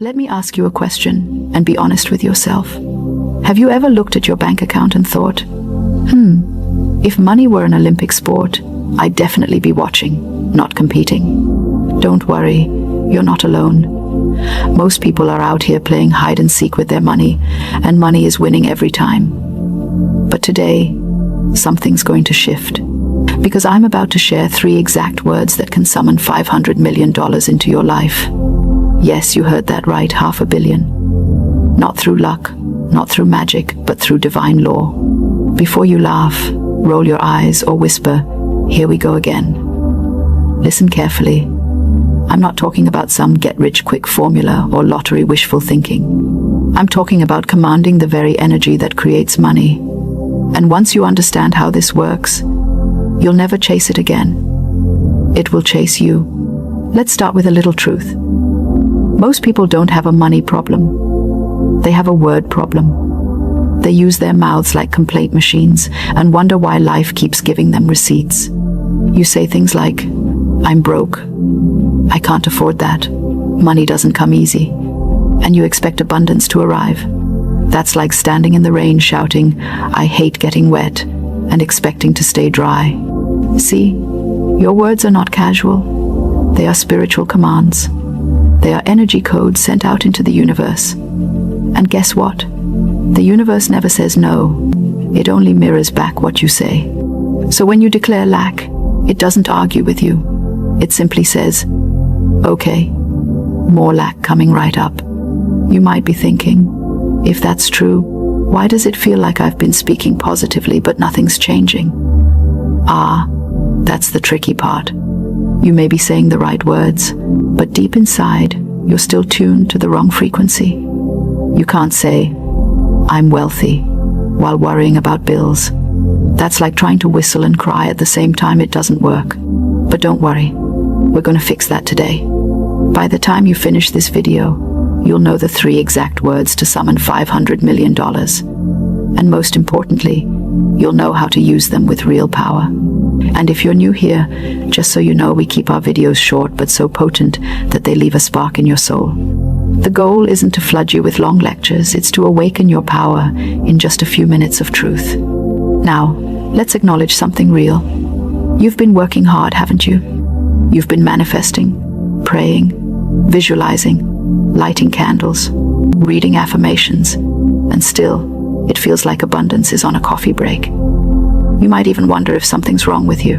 Let me ask you a question and be honest with yourself. Have you ever looked at your bank account and thought, if money were an Olympic sport, I'd definitely be watching, not competing? Don't worry, you're not alone. Most people are out here playing hide and seek with their money, and money is winning every time. But today, something's going to shift. Because I'm about to share 3 exact words that can summon $500 million into your life. Yes, you heard that right, $500 million. Not through luck, not through magic, but through divine law. Before you laugh, roll your eyes, or whisper, "Here we go again." Listen carefully. I'm not talking about some get-rich-quick formula or lottery wishful thinking. I'm talking about commanding the very energy that creates money. And once you understand how this works, you'll never chase it again. It will chase you. Let's start with a little truth. Most people don't have a money problem. They have a word problem. They use their mouths like complaint machines and wonder why life keeps giving them receipts. You say things like, "I'm broke. I can't afford that. Money doesn't come easy." And you expect abundance to arrive. That's like standing in the rain shouting, "I hate getting wet," and expecting to stay dry. See, your words are not casual. They are spiritual commands. They are energy codes sent out into the universe. And guess what? The universe never says no. It only mirrors back what you say. So when you declare lack, it doesn't argue with you. It simply says, "Okay, more lack coming right up." You might be thinking, if that's true, why does it feel like I've been speaking positively but nothing's changing? That's the tricky part. You may be saying the right words, but deep inside, you're still tuned to the wrong frequency. You can't say, "I'm wealthy," while worrying about bills. That's like trying to whistle and cry at the same time. It doesn't work. But don't worry, we're going to fix that today. By the time you finish this video, you'll know the 3 exact words to summon $500 million. And most importantly, you'll know how to use them with real power. And if you're new here, just so you know, we keep our videos short but so potent that they leave a spark in your soul. The goal isn't to flood you with long lectures, it's to awaken your power in just a few minutes of truth. Now, let's acknowledge something real. You've been working hard, haven't you? You've been manifesting, praying, visualizing, lighting candles, reading affirmations, and still, it feels like abundance is on a coffee break. You might even wonder if something's wrong with you.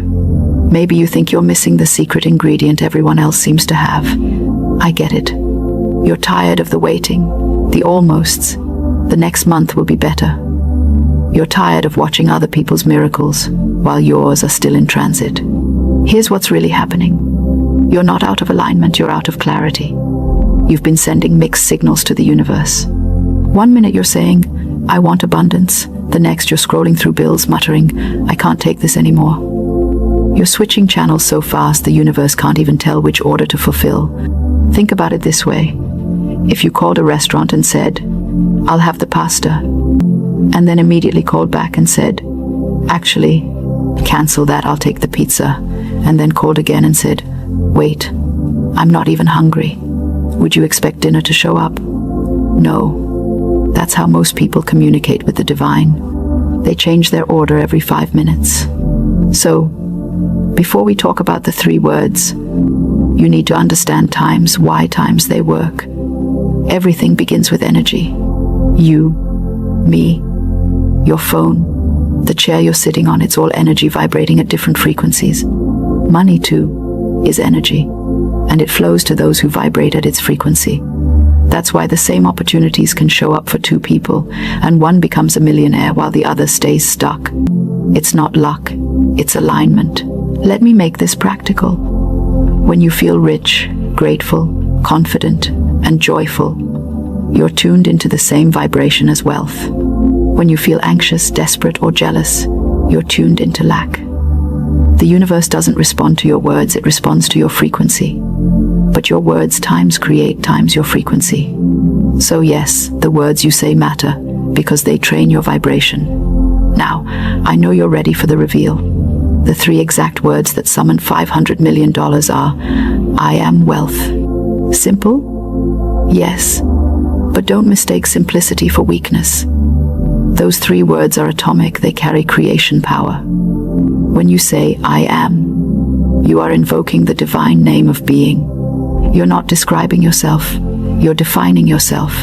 Maybe you think you're missing the secret ingredient everyone else seems to have. I get it. You're tired of the waiting, the almosts. The next month will be better. You're tired of watching other people's miracles while yours are still in transit. Here's what's really happening. You're not out of alignment, you're out of clarity. You've been sending mixed signals to the universe. One minute you're saying, "I want abundance." The next you're scrolling through bills muttering, "I can't take this anymore." You're switching channels so fast the universe can't even tell which order to fulfill. Think about it this way. If you called a restaurant and said, "I'll have the pasta," and then immediately called back and said, "Actually, cancel that, I'll take the pizza," and then called again and said, "Wait, I'm not even hungry," would you expect dinner to show up? No. That's how most people communicate with the divine. They change their order every 5 minutes. So, before we talk about the 3 words, you need to understand times, why times they work. Everything begins with energy. You, me, your phone, the chair you're sitting on, it's all energy vibrating at different frequencies. Money, too, is energy, and it flows to those who vibrate at its frequency. That's why the same opportunities can show up for 2 people, and one becomes a millionaire while the other stays stuck. It's not luck, it's alignment. Let me make this practical. When you feel rich, grateful, confident, and joyful, you're tuned into the same vibration as wealth. When you feel anxious, desperate, or jealous, you're tuned into lack. The universe doesn't respond to your words, it responds to your frequency. But your words times create times your frequency. So yes, the words you say matter because they train your vibration. Now, I know you're ready for the reveal. The 3 exact words that summon $500 million are, "I am wealth." Simple? Yes, but don't mistake simplicity for weakness. Those 3 words are atomic, they carry creation power. When you say, I am, you are invoking the divine name of being. You're not describing yourself, you're defining yourself.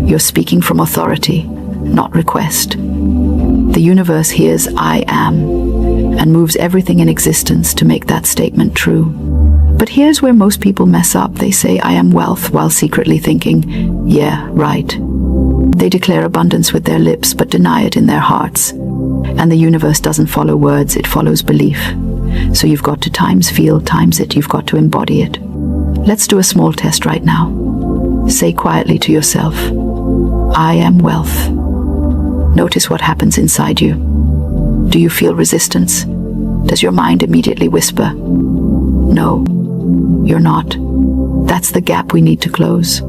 You're speaking from authority, not request. The universe hears I am and moves everything in existence to make that statement true. But here's where most people mess up. They say I am wealth while secretly thinking, yeah, right. They declare abundance with their lips but deny it in their hearts. And the universe doesn't follow words, it follows belief. So you've got to times feel, times it, you've got to embody it. Let's do a small test right now. Say quietly to yourself, I am wealth. Notice what happens inside you. Do you feel resistance? Does your mind immediately whisper, no, you're not? That's the gap we need to close.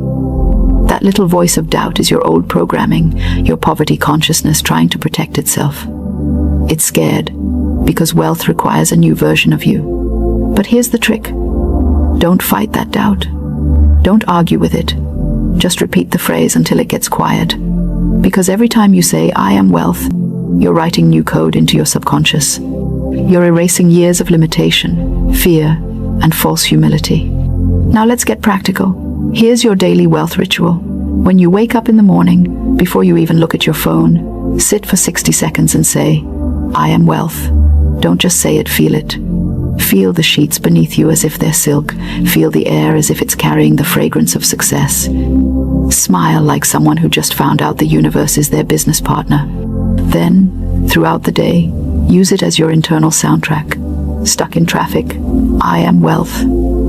That little voice of doubt is your old programming, your poverty consciousness trying to protect itself. It's scared because wealth requires a new version of you. But here's the trick. Don't fight that doubt. Don't argue with it. Just repeat the phrase until it gets quiet. Because every time you say, I am wealth, you're writing new code into your subconscious. You're erasing years of limitation, fear, and false humility. Now let's get practical. Here's your daily wealth ritual. When you wake up in the morning, before you even look at your phone, sit for 60 seconds and say, I am wealth. Don't just say it, feel it. Feel the sheets beneath you as if they're silk. Feel the air as if it's carrying the fragrance of success. Smile like someone who just found out the universe is their business partner. Then, throughout the day, use it as your internal soundtrack. Stuck in traffic, I am wealth.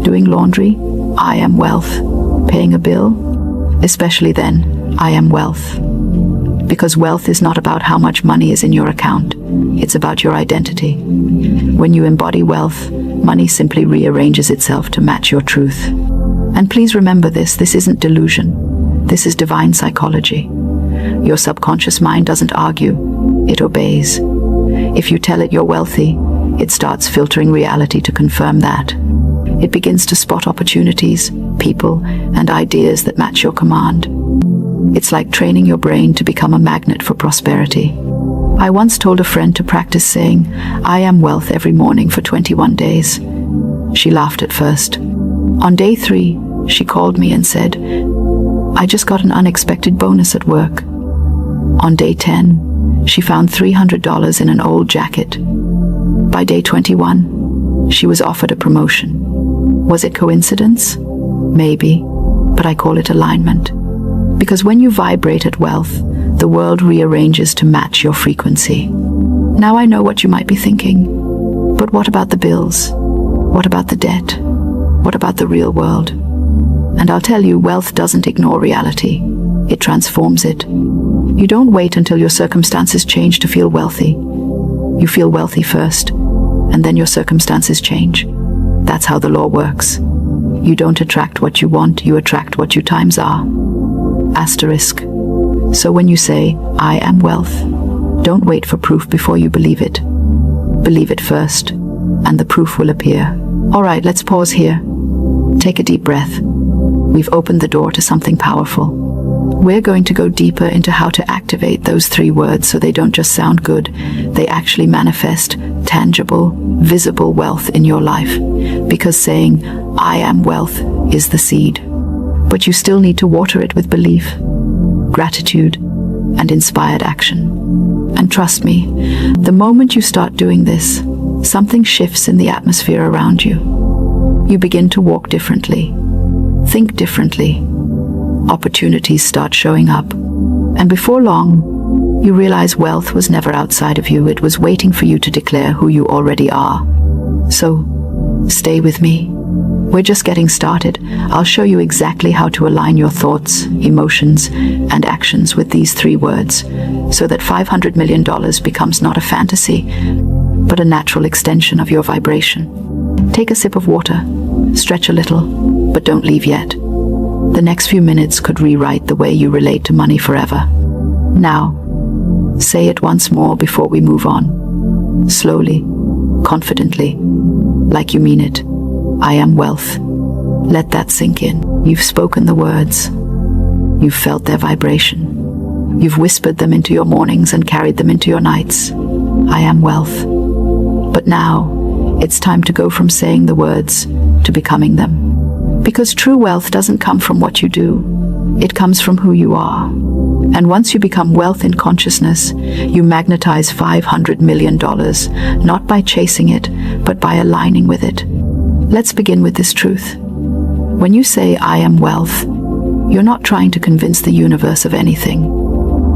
Doing laundry, I am wealth. Paying a bill, especially then, I am wealth. Because wealth is not about how much money is in your account. It's about your identity. When you embody wealth, money simply rearranges itself to match your truth. And please remember this isn't delusion. This is divine psychology. Your subconscious mind doesn't argue, it obeys. If you tell it you're wealthy, it starts filtering reality to confirm that. It begins to spot opportunities, people, and ideas that match your command. It's like training your brain to become a magnet for prosperity. I once told a friend to practice saying, I am wealth every morning for 21 days. She laughed at first. On day 3, she called me and said, I just got an unexpected bonus at work. On day 10, she found $300 in an old jacket. By day 21, she was offered a promotion. Was it coincidence? Maybe, but I call it alignment. Because when you vibrate at wealth, the world rearranges to match your frequency. Now I know what you might be thinking. But what about the bills? What about the debt? What about the real world? And I'll tell you, wealth doesn't ignore reality. It transforms it. You don't wait until your circumstances change to feel wealthy. You feel wealthy first, and then your circumstances change. That's how the law works. You don't attract what you want, you attract what you times are. Asterisk. So when you say, I am wealth, don't wait for proof before you believe it. Believe it first, and the proof will appear. All right, let's pause here. Take a deep breath. We've opened the door to something powerful. We're going to go deeper into how to activate those 3 words so they don't just sound good, they actually manifest tangible, visible wealth in your life. Because saying, I am wealth is the seed. But you still need to water it with belief, gratitude, and inspired action. And trust me, the moment you start doing this, something shifts in the atmosphere around you. You begin to walk differently, think differently. Opportunities start showing up. And before long, you realize wealth was never outside of you. It was waiting for you to declare who you already are. So, stay with me. We're just getting started. I'll show you exactly how to align your thoughts, emotions, and actions with these 3 words, so that $500 million becomes not a fantasy, but a natural extension of your vibration. Take a sip of water, stretch a little, but don't leave yet. The next few minutes could rewrite the way you relate to money forever. Now, say it once more before we move on. Slowly, confidently, like you mean it. I am wealth. Let that sink in. You've spoken the words. You've felt their vibration. You've whispered them into your mornings and carried them into your nights. I am wealth. But now, it's time to go from saying the words to becoming them. Because true wealth doesn't come from what you do. It comes from who you are. And once you become wealth in consciousness, you magnetize $500 million, not by chasing it, but by aligning with it. Let's begin with this truth. When you say, I am wealth, you're not trying to convince the universe of anything.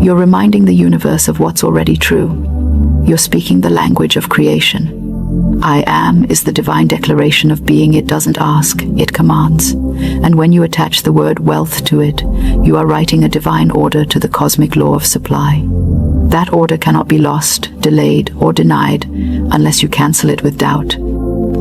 You're reminding the universe of what's already true. You're speaking the language of creation. I am is the divine declaration of being. It doesn't ask, it commands. And when you attach the word wealth to it, you are writing a divine order to the cosmic law of supply. That order cannot be lost, delayed, or denied unless you cancel it with doubt.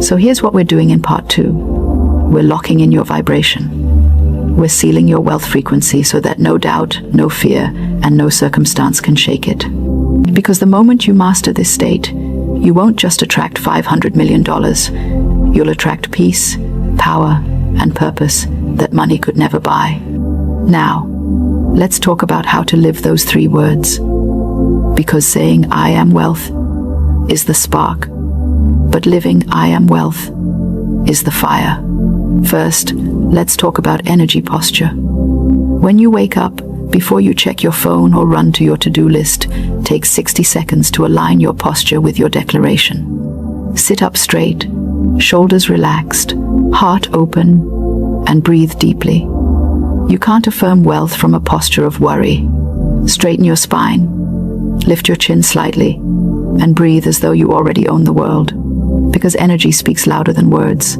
So here's what we're doing in part 2. We're locking in your vibration. We're sealing your wealth frequency so that no doubt, no fear, and no circumstance can shake it. Because the moment you master this state, you won't just attract $500 million. You'll attract peace, power, and purpose that money could never buy. Now, let's talk about how to live those 3 words. Because saying I am wealth is the spark, but living I am wealth is the fire. First, let's talk about energy posture. When you wake up, before you check your phone or run to your to-do list, take 60 seconds to align your posture with your declaration. Sit up straight, shoulders relaxed, heart open, and breathe deeply. You can't affirm wealth from a posture of worry. Straighten your spine, lift your chin slightly, and breathe as though you already own the world. Because energy speaks louder than words.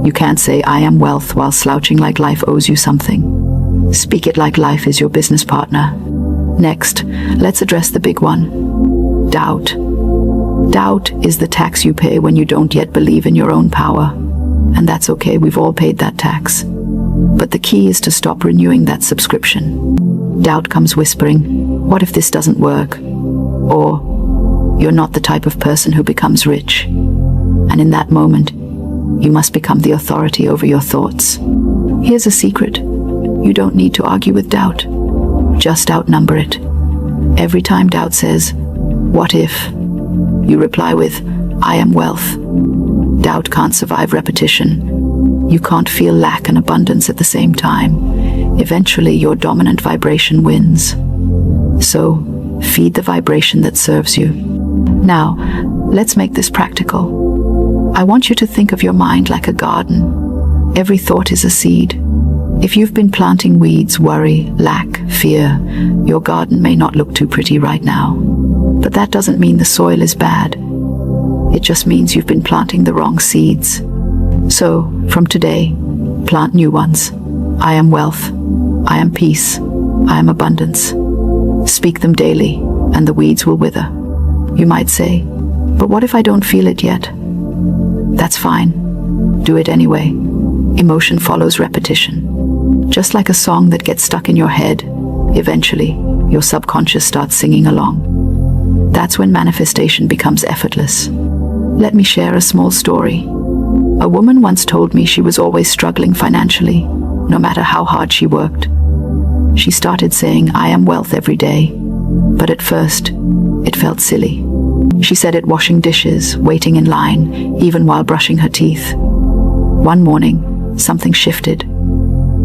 You can't say I am wealth while slouching like life owes you something. Speak it like life is your business partner. Next, let's address the big one. Doubt. Doubt is the tax you pay when you don't yet believe in your own power. And that's okay, we've all paid that tax. But the key is to stop renewing that subscription. Doubt comes whispering, what if this doesn't work? Or, you're not the type of person who becomes rich. And in that moment, you must become the authority over your thoughts. Here's a secret. You don't need to argue with doubt. Just outnumber it. Every time doubt says, what if? You reply with, I am wealth. Doubt can't survive repetition. You can't feel lack and abundance at the same time. Eventually, your dominant vibration wins. So, feed the vibration that serves you. Now, let's make this practical. I want you to think of your mind like a garden. Every thought is a seed. If you've been planting weeds, worry, lack, fear, your garden may not look too pretty right now. But that doesn't mean the soil is bad. It just means you've been planting the wrong seeds. So, from today, plant new ones. I am wealth. I am peace. I am abundance. Speak them daily, and the weeds will wither. You might say, but what if I don't feel it yet? That's fine. Do it anyway. Emotion follows repetition. Just like a song that gets stuck in your head, eventually, your subconscious starts singing along. That's when manifestation becomes effortless. Let me share a small story. A woman once told me she was always struggling financially, no matter how hard she worked. She started saying, I am wealth every day. But at first, it felt silly. She said it washing dishes, waiting in line, even while brushing her teeth. One morning, something shifted.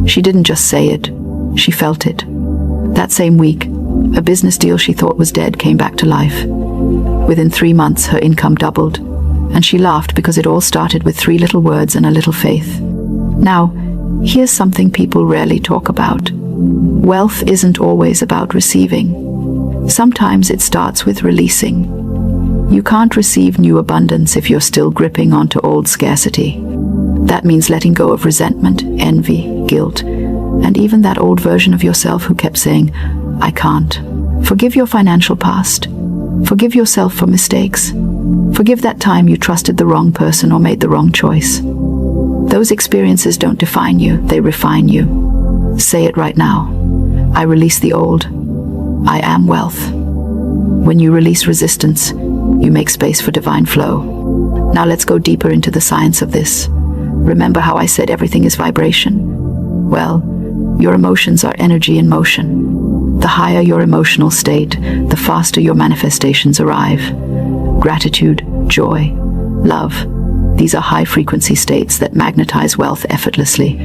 She didn't just say it, she felt it. That same week, a business deal she thought was dead came back to life. Within 3 months, her income doubled, and she laughed because it all started with 3 little words and a little faith. Now, here's something people rarely talk about. Wealth isn't always about receiving. Sometimes it starts with releasing. You can't receive new abundance if you're still gripping onto old scarcity. That means letting go of resentment, envy, guilt, and even that old version of yourself who kept saying, I can't. Forgive your financial past. Forgive yourself for mistakes. Forgive that time you trusted the wrong person or made the wrong choice. Those experiences don't define you, they refine you. Say it right now. I release the old. I am wealth. When you release resistance, you make space for divine flow. Now let's go deeper into the science of this. Remember how I said everything is vibration? Well, Your emotions are energy in motion. The higher your emotional state, the faster your manifestations arrive. Gratitude, joy, love. These are high-frequency states that magnetize wealth effortlessly.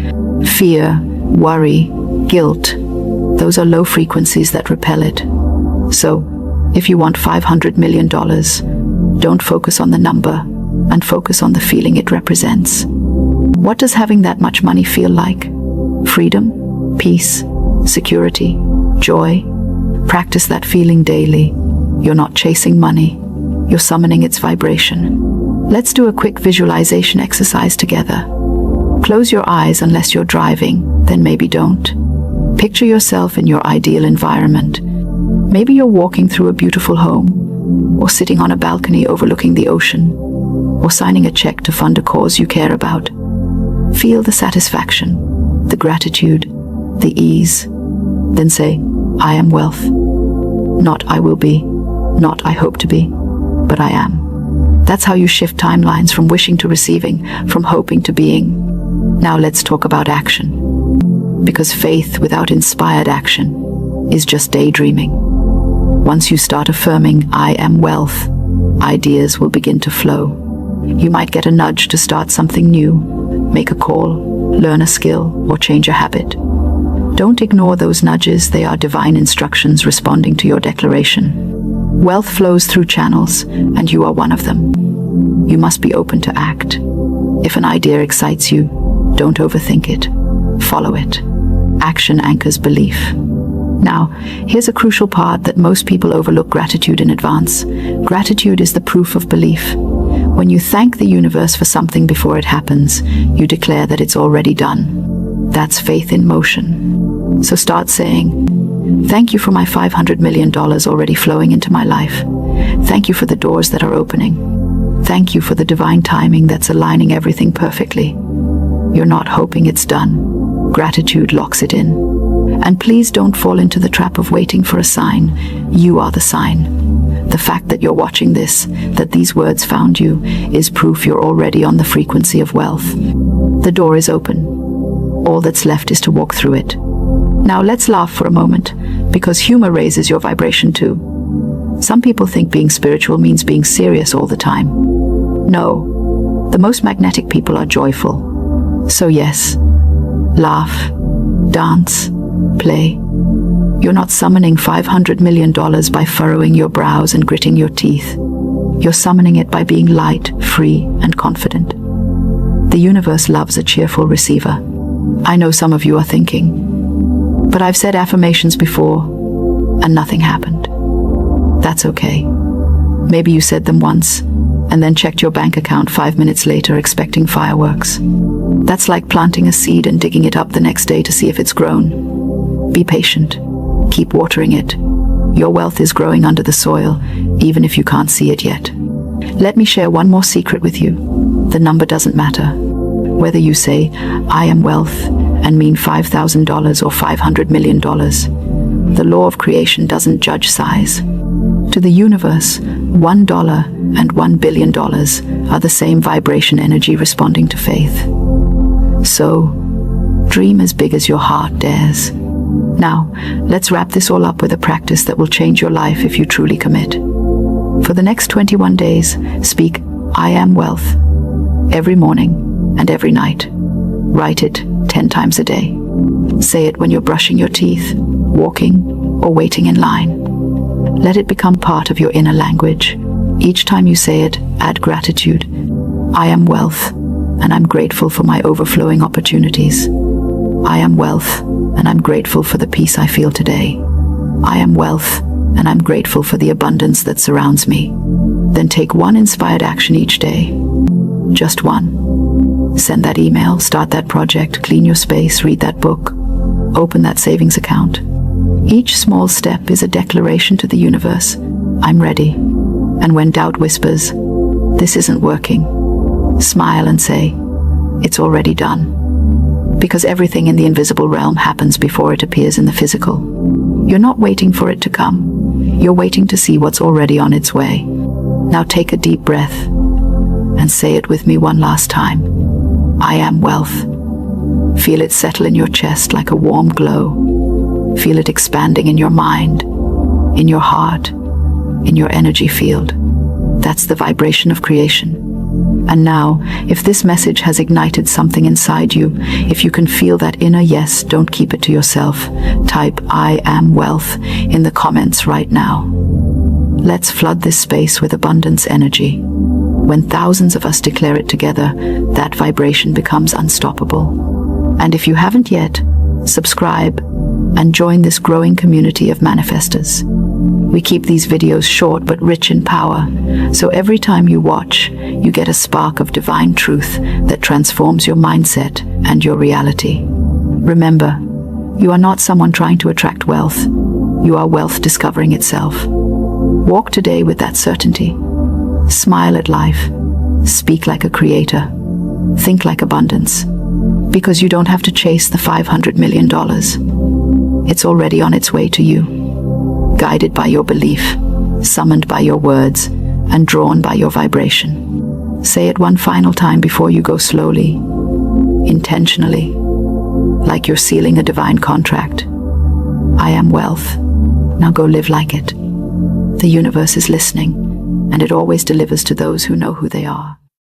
Fear, worry, guilt. Those are low frequencies that repel it. So, if you want $500 million, don't focus on the number and focus on the feeling it represents. What does having that much money feel like? Freedom, peace, security, joy. Practice that feeling daily. You're not chasing money. You're summoning its vibration. Let's do a quick visualization exercise together. Close your eyes unless you're driving, then maybe don't. Picture yourself in your ideal environment. Maybe you're walking through a beautiful home, or sitting on a balcony overlooking the ocean, or signing a check to fund a cause you care about. Feel the satisfaction, the gratitude, the ease. Then say, I am wealth. Not I will be, not I hope to be, but I am. That's how you shift timelines from wishing to receiving, from hoping to being. Now let's talk about action. Because faith without inspired action is just daydreaming. Once you start affirming, I am wealth, ideas will begin to flow. You might get a nudge to start something new, make a call, learn a skill, or change a habit. Don't ignore those nudges, they are divine instructions responding to your declaration. Wealth flows through channels, and you are one of them. You must be open to act. If an idea excites you, don't overthink it. Follow it. Action anchors belief. Now, here's a crucial part that most people overlook: gratitude in advance. Gratitude is the proof of belief. When you thank the universe for something before it happens, you declare that it's already done. That's faith in motion. So start saying, thank you for my $500 million already flowing into my life. Thank you for the doors that are opening. Thank you for the divine timing that's aligning everything perfectly. You're not hoping it's done. Gratitude locks it in. And please don't fall into the trap of waiting for a sign. You are the sign. The fact that you're watching this, that these words found you, is proof you're already on the frequency of wealth. The door is open. All that's left is to walk through it. Now let's laugh for a moment, because humor raises your vibration too. Some people think being spiritual means being serious all the time. No, the most magnetic people are joyful. So yes, laugh, dance, play. You're not summoning $500 million by furrowing your brows and gritting your teeth. You're summoning it by being light, free, and confident. The universe loves a cheerful receiver. I know some of you are thinking, but I've said affirmations before, and nothing happened. That's okay. Maybe you said them once, and then checked your bank account 5 minutes later expecting fireworks. That's like planting a seed and digging it up the next day to see if it's grown. Be patient. Keep watering it. Your wealth is growing under the soil, even if you can't see it yet. Let me share one more secret with you. The number doesn't matter. Whether you say, I am wealth, and mean $5,000 or $500 million, the law of creation doesn't judge size. To the universe, $1 and $1 billion are the same vibration energy responding to faith. So, dream as big as your heart dares. Now, let's wrap this all up with a practice that will change your life if you truly commit. For the next 21 days, speak, I am wealth, every morning and every night. Write it 10 times a day. Say it when you're brushing your teeth, walking, or waiting in line. Let it become part of your inner language. Each time you say it, add gratitude. I am wealth, and I'm grateful for my overflowing opportunities. I am wealth, and I'm grateful for the peace I feel today. I am wealth, and I'm grateful for the abundance that surrounds me. Then take one inspired action each day. Just one. Send that email, start that project, clean your space, read that book, open that savings account. Each small step is a declaration to the universe. I'm ready. And when doubt whispers, this isn't working, smile and say, it's already done. Because everything in the invisible realm happens before it appears in the physical. You're not waiting for it to come. You're waiting to see what's already on its way. Now take a deep breath and say it with me one last time. I am wealth. Feel it settle in your chest like a warm glow. Feel it expanding in your mind, in your heart, in your energy field. That's the vibration of creation. And now, if this message has ignited something inside you, if you can feel that inner yes, don't keep it to yourself. Type "I am wealth" in the comments right now. Let's flood this space with abundance energy. When thousands of us declare it together, that vibration becomes unstoppable. And if you haven't yet, subscribe and join this growing community of manifestors. We keep these videos short but rich in power, so every time you watch, you get a spark of divine truth that transforms your mindset and your reality. Remember, you are not someone trying to attract wealth. You are wealth discovering itself. Walk today with that certainty. Smile at life. Speak like a creator. Think like abundance. Because you don't have to chase the $500 million. It's already on its way to you. Guided by your belief, summoned by your words, and drawn by your vibration. Say it one final time before you go slowly, intentionally, like you're sealing a divine contract. I am wealth. Now go live like it. The universe is listening, and it always delivers to those who know who they are.